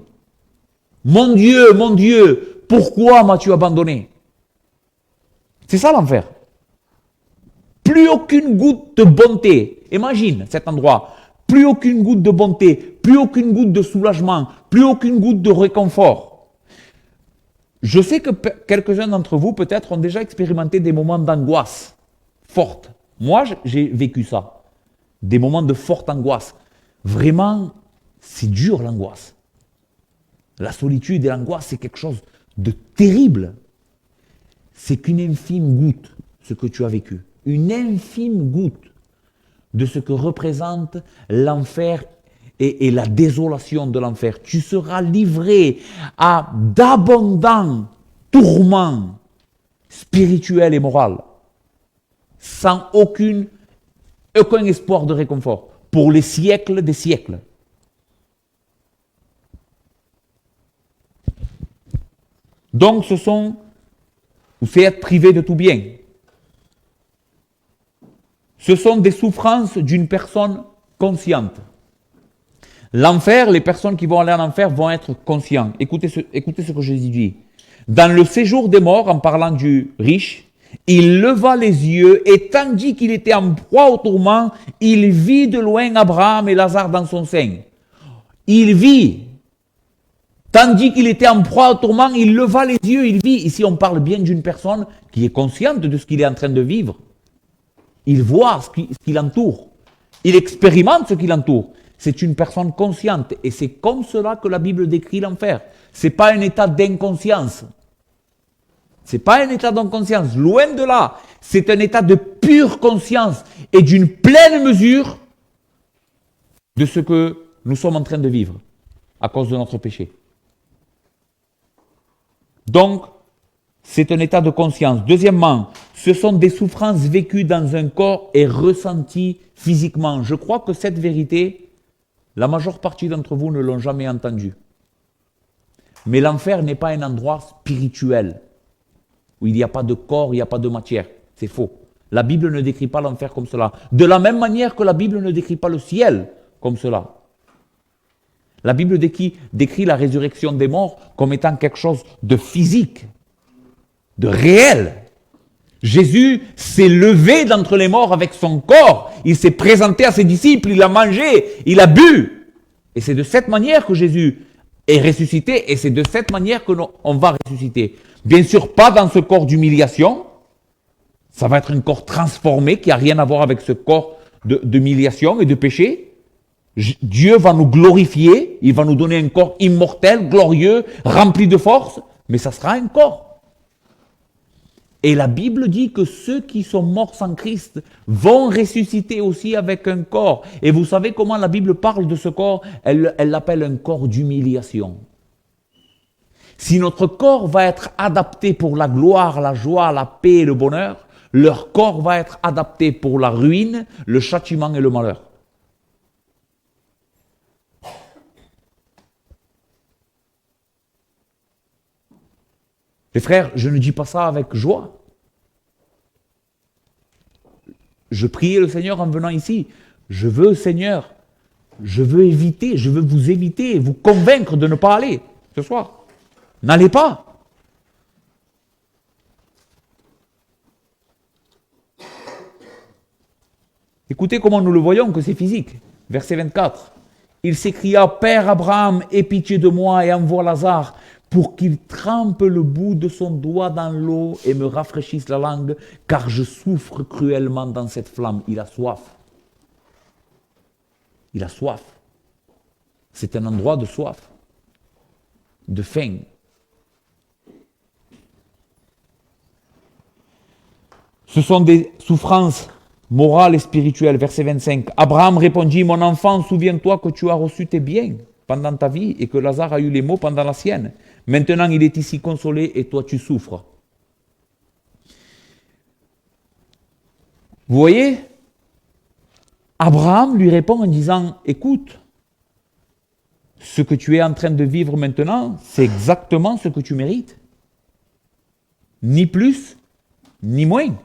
Mon Dieu, pourquoi m'as-tu abandonné? C'est ça l'enfer. Plus aucune goutte de bonté. Imagine cet endroit. Plus aucune goutte de bonté, plus aucune goutte de soulagement, plus aucune goutte de réconfort. Je sais que quelques-uns d'entre vous peut-être ont déjà expérimenté des moments d'angoisse forte. Moi, j'ai vécu ça. Des moments de forte angoisse. Vraiment, c'est dur l'angoisse. La solitude et l'angoisse, c'est quelque chose de terrible. C'est qu'une infime goutte, ce que tu as vécu. Une infime goutte de ce que représente l'enfer et la désolation de l'enfer. Tu seras livré à d'abondants tourments spirituels et moraux, sans aucun espoir de réconfort, pour les siècles des siècles. Donc c'est être privé de tout bien. Ce sont des souffrances d'une personne consciente. L'enfer, les personnes qui vont aller en enfer vont être conscients. Écoutez ce que Jésus dit. Dans le séjour des morts, en parlant du riche, il leva les yeux et tandis qu'il était en proie au tourment, il vit de loin Abraham et Lazare dans son sein. Il vit. Tandis qu'il était en proie au tourment, il leva les yeux, il vit. Ici, on parle bien d'une personne qui est consciente de ce qu'il est en train de vivre. Il voit ce qui l'entoure. Il expérimente ce qui l'entoure. C'est une personne consciente. Et c'est comme cela que la Bible décrit l'enfer. Ce n'est pas un état d'inconscience. Ce n'est pas un état d'inconscience. Loin de là. C'est un état de pure conscience et d'une pleine mesure de ce que nous sommes en train de vivre à cause de notre péché. Donc, c'est un état de conscience. Deuxièmement, ce sont des souffrances vécues dans un corps et ressenties physiquement. Je crois que cette vérité, la majeure partie d'entre vous ne l'ont jamais entendue. Mais l'enfer n'est pas un endroit spirituel, où il n'y a pas de corps, il n'y a pas de matière. C'est faux. La Bible ne décrit pas l'enfer comme cela. De la même manière que la Bible ne décrit pas le ciel comme cela. La Bible décrit la résurrection des morts comme étant quelque chose de physique, de réel. Jésus s'est levé d'entre les morts avec son corps. Il s'est présenté à ses disciples, il a mangé, il a bu. Et c'est de cette manière que Jésus est ressuscité et c'est de cette manière que on va ressusciter. Bien sûr, pas dans ce corps d'humiliation. Ça va être un corps transformé qui n'a rien à voir avec ce corps d'humiliation et de péché. Dieu va nous glorifier, il va nous donner un corps immortel, glorieux, rempli de force, mais ça sera un corps. Et la Bible dit que ceux qui sont morts sans Christ vont ressusciter aussi avec un corps. Et vous savez comment la Bible parle de ce corps? Elle l'appelle un corps d'humiliation. Si notre corps va être adapté pour la gloire, la joie, la paix et le bonheur, leur corps va être adapté pour la ruine, le châtiment et le malheur. Les frères, je ne dis pas ça avec joie. Je priais le Seigneur en venant ici. Je veux, Seigneur, je veux vous éviter, vous convaincre de ne pas aller ce soir. N'allez pas. Écoutez comment nous le voyons que c'est physique. Verset 24. Il s'écria, Père Abraham, aie pitié de moi et envoie Lazare pour qu'il trempe le bout de son doigt dans l'eau et me rafraîchisse la langue, car je souffre cruellement dans cette flamme. Il a soif. Il a soif. C'est un endroit de soif, de faim. Ce sont des souffrances morales et spirituelles. Verset 25. Abraham répondit, mon enfant, souviens-toi que tu as reçu tes biens pendant ta vie et que Lazare a eu les maux pendant la sienne. Maintenant, il est ici consolé et toi, tu souffres. Vous voyez, Abraham lui répond en disant, écoute, ce que tu es en train de vivre maintenant, c'est exactement ce que tu mérites. Ni plus, ni moins.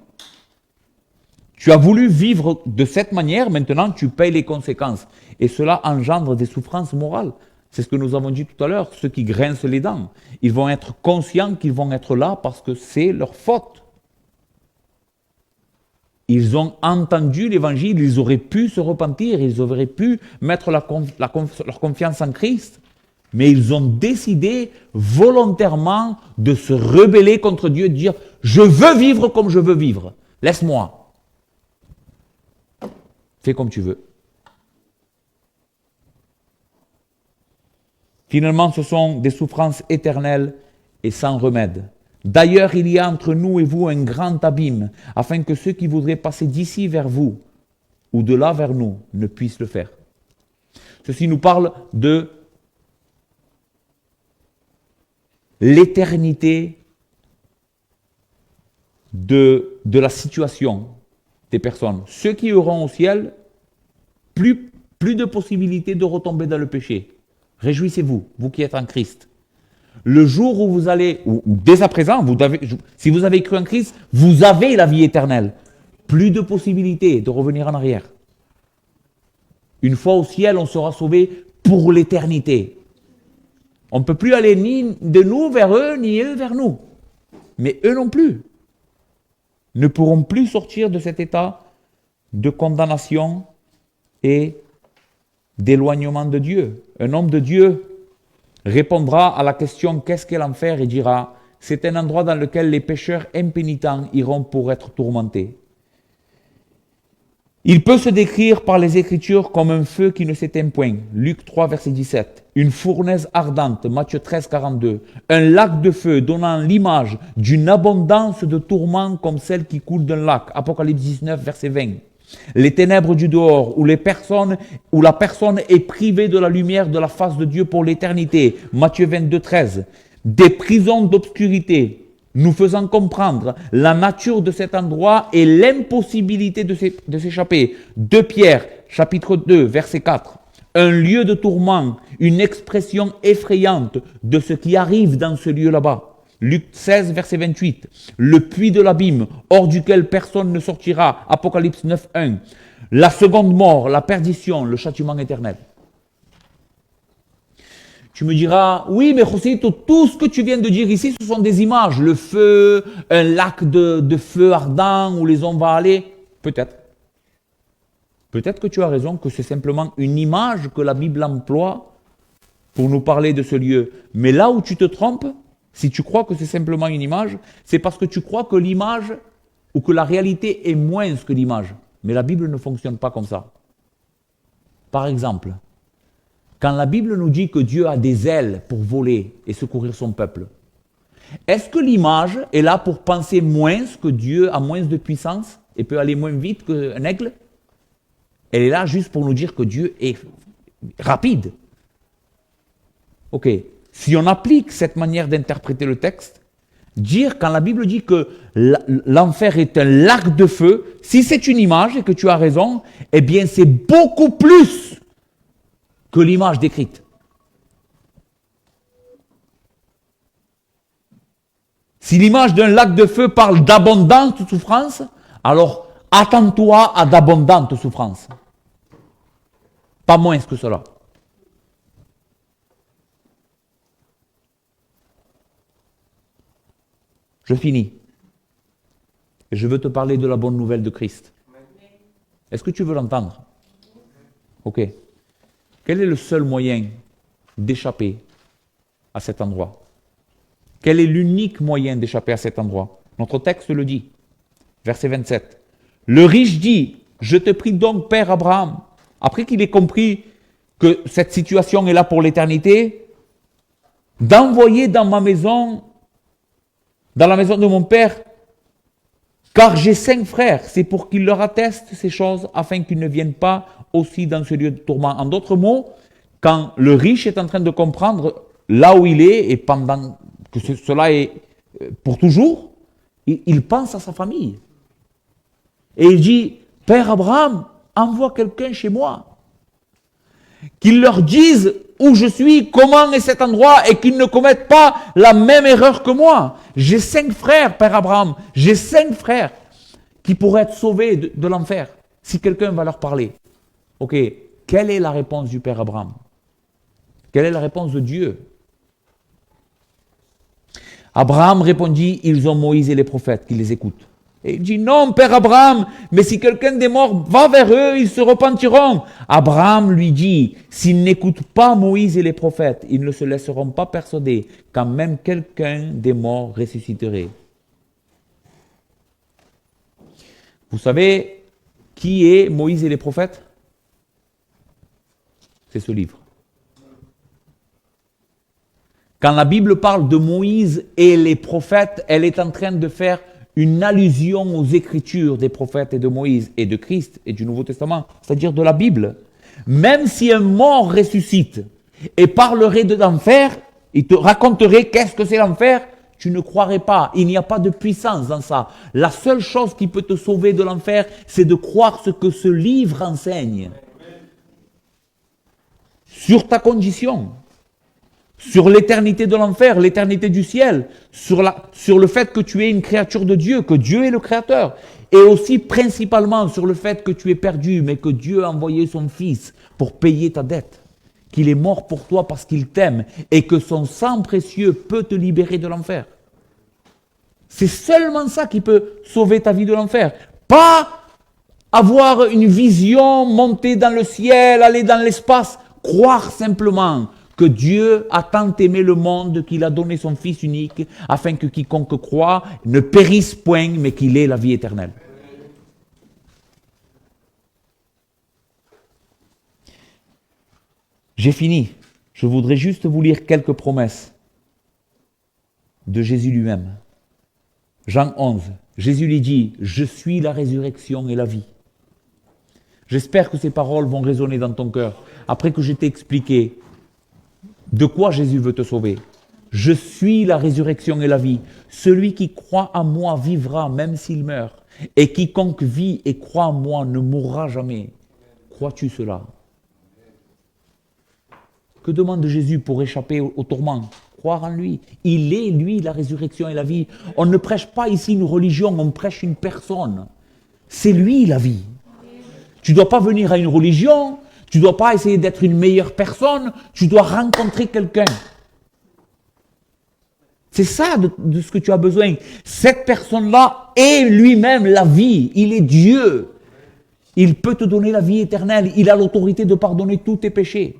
Tu as voulu vivre de cette manière, maintenant tu payes les conséquences. Et cela engendre des souffrances morales. C'est ce que nous avons dit tout à l'heure, ceux qui grincent les dents. Ils vont être conscients qu'ils vont être là parce que c'est leur faute. Ils ont entendu l'évangile, ils auraient pu se repentir, ils auraient pu mettre leur confiance en Christ, mais ils ont décidé volontairement de se rebeller contre Dieu, de dire « Je veux vivre comme je veux vivre, laisse-moi. Fais comme tu veux. » Finalement, ce sont des souffrances éternelles et sans remède. D'ailleurs, il y a entre nous et vous un grand abîme, afin que ceux qui voudraient passer d'ici vers vous, ou de là vers nous, ne puissent le faire. Ceci nous parle de l'éternité de la situation des personnes. Ceux qui iront au ciel, plus de possibilité de retomber dans le péché. Réjouissez-vous, vous qui êtes en Christ. Le jour où vous allez, ou dès à présent, si vous avez cru en Christ, vous avez la vie éternelle. Plus de possibilités de revenir en arrière. Une fois au ciel, on sera sauvé pour l'éternité. On ne peut plus aller ni de nous vers eux, ni eux vers nous. Mais eux non plus ne pourront plus sortir de cet état de condamnation et d'éloignement de Dieu. Un homme de Dieu répondra à la question « Qu'est-ce qu'est l'enfer ?» et dira « C'est un endroit dans lequel les pécheurs impénitents iront pour être tourmentés. » Il peut se décrire par les Écritures comme un feu qui ne s'éteint point. Luc 3, verset 17. Une fournaise ardente. Matthieu 13, 42. Un lac de feu donnant l'image d'une abondance de tourments comme celle qui coule d'un lac. Apocalypse 19, verset 20. Les ténèbres du dehors, où la personne est privée de la lumière de la face de Dieu pour l'éternité. Matthieu 22, 13. des prisons d'obscurité, nous faisant comprendre la nature de cet endroit et l'impossibilité de s'échapper. 2 Pierre, chapitre 2, verset 4. Un lieu de tourment, une expression effrayante de ce qui arrive dans ce lieu là-bas. Luc 16, verset 28. Le puits de l'abîme, hors duquel personne ne sortira. Apocalypse 9, 1. La seconde mort, la perdition, le châtiment éternel. Tu me diras, oui, mais Josito, tout ce que tu viens de dire ici, ce sont des images. Le feu, un lac de feu ardent où les hommes vont aller. Peut-être. Peut-être que tu as raison, que c'est simplement une image que la Bible emploie pour nous parler de ce lieu. Mais là où tu te trompes, si tu crois que c'est simplement une image, c'est parce que tu crois que l'image ou que la réalité est moins que l'image. Mais la Bible ne fonctionne pas comme ça. Par exemple, quand la Bible nous dit que Dieu a des ailes pour voler et secourir son peuple, est-ce que l'image est là pour penser moins que Dieu a moins de puissance et peut aller moins vite qu'un aigle? Elle est là juste pour nous dire que Dieu est rapide. Ok. Si on applique cette manière d'interpréter le texte, dire quand la Bible dit que l'enfer est un lac de feu, si c'est une image et que tu as raison, eh bien c'est beaucoup plus que l'image décrite. Si l'image d'un lac de feu parle d'abondante souffrance, alors attends-toi à d'abondantes souffrances. Pas moins que cela. Je finis. Et je veux te parler de la bonne nouvelle de Christ. Est-ce que tu veux l'entendre? Ok. Quel est le seul moyen d'échapper à cet endroit? Quel est l'unique moyen d'échapper à cet endroit? Notre texte le dit. Verset 27. Le riche dit, je te prie donc, Père Abraham, après qu'il ait compris que cette situation est là pour l'éternité, d'envoyer dans ma maison, dans la maison de mon Père, car j'ai 5 frères, c'est pour qu'ils leur attestent ces choses, afin qu'ils ne viennent pas aussi dans ce lieu de tourment. En d'autres mots, quand le riche est en train de comprendre là où il est, et pendant que cela est pour toujours, il pense à sa famille. Et il dit, Père Abraham, envoie quelqu'un chez moi, qu'il leur dise où je suis, comment est cet endroit, et qu'ils ne commettent pas la même erreur que moi. J'ai 5 frères, Père Abraham, j'ai 5 frères qui pourraient être sauvés de l'enfer, si quelqu'un va leur parler. Ok, quelle est la réponse du Père Abraham? Quelle est la réponse de Dieu? Abraham répondit, ils ont Moïse et les prophètes qui les écoutent. Et il dit, non, Père Abraham, mais si quelqu'un des morts va vers eux, ils se repentiront. Abraham lui dit, s'ils n'écoutent pas Moïse et les prophètes, ils ne se laisseront pas persuader quand même quelqu'un des morts ressusciterait. Vous savez qui est Moïse et les prophètes? C'est ce livre. Quand la Bible parle de Moïse et les prophètes, elle est en train de faire une allusion aux écritures des prophètes et de Moïse et de Christ et du Nouveau Testament, c'est-à-dire de la Bible. Même si un mort ressuscite et parlerait de l'enfer, il te raconterait qu'est-ce que c'est l'enfer, tu ne croirais pas. Il n'y a pas de puissance dans ça. La seule chose qui peut te sauver de l'enfer, c'est de croire ce que ce livre enseigne. Sur ta condition. Sur l'éternité de l'enfer, l'éternité du ciel, sur le fait que tu es une créature de Dieu, que Dieu est le créateur, et aussi principalement sur le fait que tu es perdu, mais que Dieu a envoyé son Fils pour payer ta dette, qu'il est mort pour toi parce qu'il t'aime, et que son sang précieux peut te libérer de l'enfer. C'est seulement ça qui peut sauver ta vie de l'enfer. Pas avoir une vision, monter dans le ciel, aller dans l'espace, croire simplement que Dieu a tant aimé le monde qu'il a donné son Fils unique, afin que quiconque croit ne périsse point, mais qu'il ait la vie éternelle. J'ai fini. Je voudrais juste vous lire quelques promesses de Jésus lui-même. Jean 11. Jésus lui dit, « Je suis la résurrection et la vie. » J'espère que ces paroles vont résonner dans ton cœur. Après que je t'ai expliqué de quoi Jésus veut te sauver. Je suis la résurrection et la vie. Celui qui croit en moi vivra même s'il meurt. Et quiconque vit et croit en moi ne mourra jamais. Crois-tu cela? Que demande Jésus pour échapper au tourment? Croire en lui. Il est, lui, la résurrection et la vie. On ne prêche pas ici une religion, on prêche une personne. C'est lui la vie. Tu ne dois pas venir à une religion, tu ne dois pas essayer d'être une meilleure personne, tu dois rencontrer quelqu'un. C'est ça de ce que tu as besoin. Cette personne-là est lui-même la vie. Il est Dieu. Il peut te donner la vie éternelle. Il a l'autorité de pardonner tous tes péchés.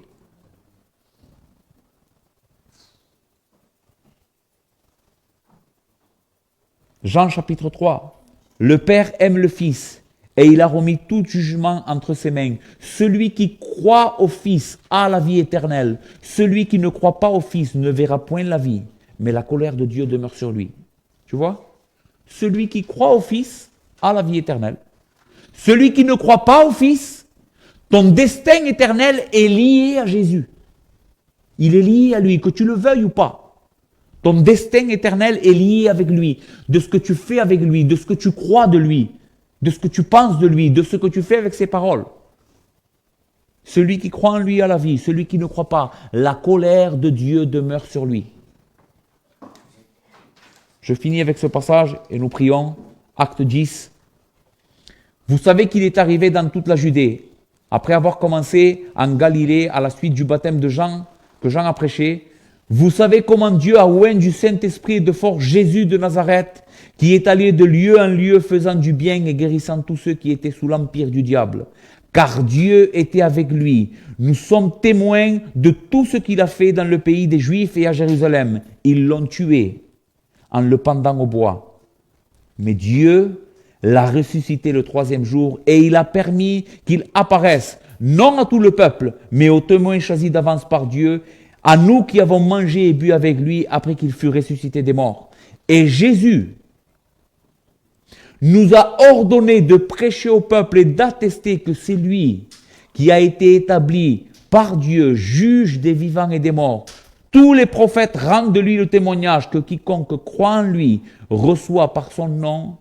Jean chapitre 3. Le Père aime le Fils et il a remis tout jugement entre ses mains. Celui qui croit au Fils a la vie éternelle. Celui qui ne croit pas au Fils ne verra point la vie, mais la colère de Dieu demeure sur lui. Tu vois? Celui qui croit au Fils a la vie éternelle. Celui qui ne croit pas au Fils, ton destin éternel est lié à Jésus. Il est lié à lui, que tu le veuilles ou pas. Ton destin éternel est lié avec lui, de ce que tu fais avec lui, de ce que tu crois de lui, de ce que tu penses de lui, de ce que tu fais avec ses paroles. Celui qui croit en lui a la vie, celui qui ne croit pas, la colère de Dieu demeure sur lui. Je finis avec ce passage et nous prions. Acte 10. Vous savez qu'il est arrivé dans toute la Judée, après avoir commencé en Galilée à la suite du baptême de Jean, que Jean a prêché. Vous savez comment Dieu a oint du Saint-Esprit et de force Jésus de Nazareth, qui est allé de lieu en lieu faisant du bien et guérissant tous ceux qui étaient sous l'empire du diable. Car Dieu était avec lui. Nous sommes témoins de tout ce qu'il a fait dans le pays des Juifs et à Jérusalem. Ils l'ont tué en le pendant au bois. Mais Dieu l'a ressuscité le 3e jour et il a permis qu'il apparaisse, non à tout le peuple, mais aux témoins choisis d'avance par Dieu, à nous qui avons mangé et bu avec lui après qu'il fut ressuscité des morts. Et Jésus nous a ordonné de prêcher au peuple et d'attester que c'est lui qui a été établi par Dieu, juge des vivants et des morts. Tous les prophètes rendent de lui le témoignage que quiconque croit en lui reçoit par son nom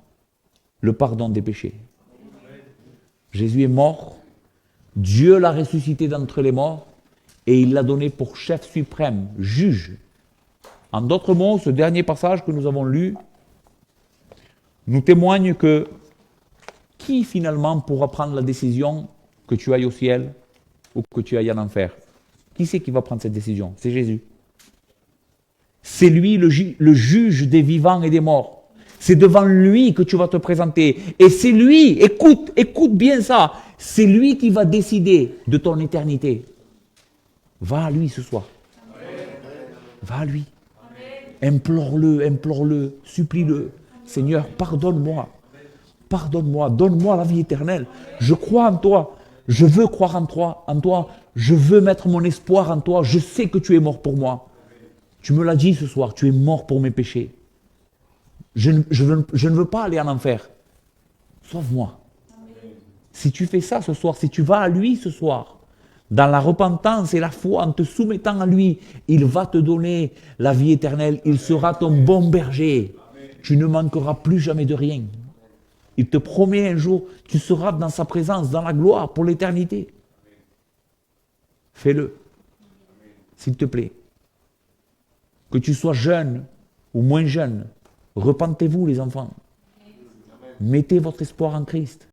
le pardon des péchés. Jésus est mort, Dieu l'a ressuscité d'entre les morts et il l'a donné pour chef suprême, juge. En d'autres mots, ce dernier passage que nous avons lu nous témoigne que qui finalement pourra prendre la décision que tu ailles au ciel ou que tu ailles en enfer? Qui c'est qui va prendre cette décision? C'est Jésus. C'est lui le juge des vivants et des morts. C'est devant lui que tu vas te présenter. Et c'est lui, écoute bien ça, c'est lui qui va décider de ton éternité. Va à lui ce soir. Va à lui. Implore-le, supplie-le. Seigneur, pardonne-moi. Pardonne-moi, donne-moi la vie éternelle. Je crois en toi. Je veux croire en toi. Je veux mettre mon espoir en toi. Je sais que tu es mort pour moi. Tu me l'as dit ce soir, tu es mort pour mes péchés. Je ne veux pas aller en enfer. Sauve-moi. Si tu fais ça ce soir, si tu vas à lui ce soir, dans la repentance et la foi, en te soumettant à lui, il va te donner la vie éternelle. Il sera ton bon berger. Tu ne manqueras plus jamais de rien. Il te promet un jour, tu seras dans sa présence, dans la gloire, pour l'éternité. Fais-le, s'il te plaît. Que tu sois jeune ou moins jeune, repentez-vous les enfants. Mettez votre espoir en Christ.